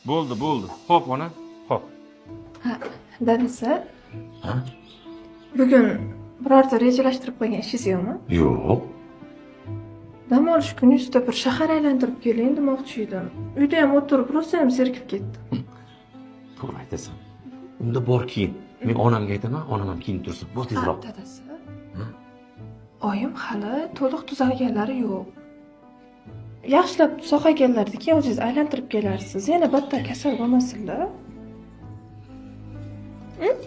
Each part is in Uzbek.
Bo'ldi. Xo'p, ona. Xo'p. Ha, dadasi, Ha? bugun birorta rejalashtirib qo'ygan ishingiz yo'qmi? Yo'q. Dam olish kuni ustida bir shahar aylantirib keling demoqchi edim. Uyda ham o'tirib, rosa ham zerikib ketdim. To'g'ri aytasan. Unda bor keyin. Men onamga aytaman, onam ham kiyinib tursin. Bu tezroq. Dadasi. Oyim hali to'liq tuzalganlari yo'q. Yaxshilab sog'ayganlardan keyin o'zingiz aylantirib kelarsiz. Yana battar kasal bo'lmasinlar.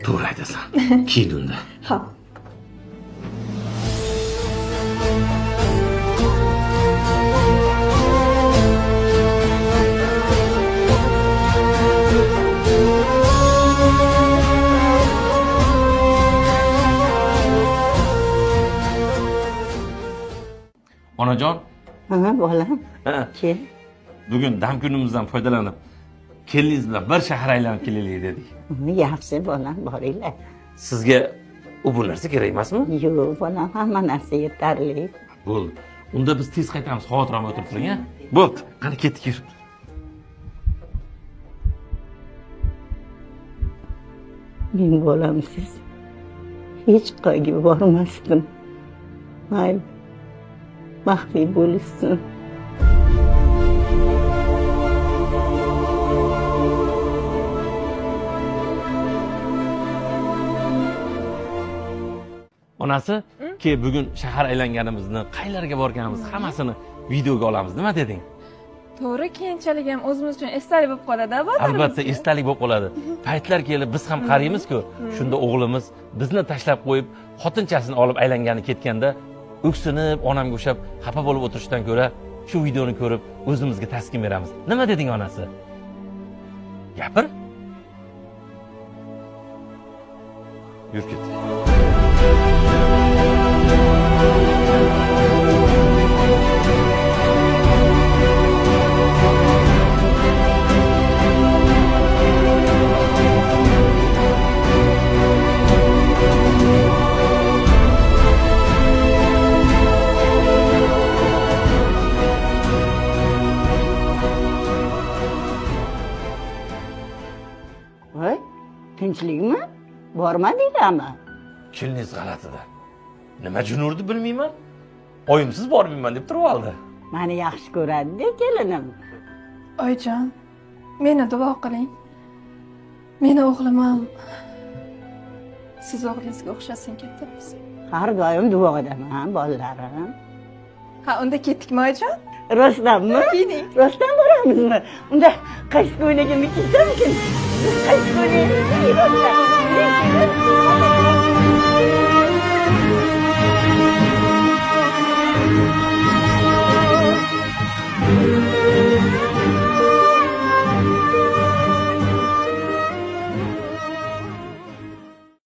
To'g'ri aytasan. Kiyin unda. Ha. Onajon, Ha, bolam. ha, Kel. bugun dam kunimizdan foydalanib kelingiz bilan bir shahar aylanib kelaylik dedik. Yaxshi bolam, boringlar. Sizga bu narsa kerak emasmi? Yo'q, bolam, hamma narsa yetarli. Bo'ldi. Unda biz tez qaytamiz, xavotir olmay o'tirib turing, ha? Bo'ldi. Qani ketdik yur. Men bolamsiz hech qayerga bormasdim. Mayli, baxtli bo'lishsin. Onasi, ke bugun shahar aylanganimizni, qaylarga borganimizni hammasini videoga olamiz. Nima deding? To'g'ri, keyinchalik ham o'zimiz uchun esdalik bo'lib qoladi, Albatta, esdalik bo'lib qoladi. Paytlar kelib biz ham qaraymiz-ku, shunda o'g'limiz bizni tashlab qo'yib, xotinchasini olib aylangani ketganda o'ksinib, onamga o'xshab xafa bo'lib o'tirishdan ko'ra, shu videoni ko'rib o'zimizga taskin beramiz. Nima deding onasi? Gapir. Yur ket. Voy, tinchlikmi? Bormadinglarmi? Keliniz g'alatida. Nima jin urdi bilmayman. Oyimsiz bormayman deb turib oldi. Meni yaxshi ko'radi-da kelinim. Oyjon, meni duo qiling. Meni o'g'lim ham siz o'g'lingizga o'xshasin, katta bo'lsin. Har doim duodaman, bolalarim. Ha, unda ketdikmi, oyjon? Rostdanmi? Keling. Rostdan boramizmi? Unda qaysi ko'ylagimni kiysam ekan? Qaysi ko'ylagimni kiysam?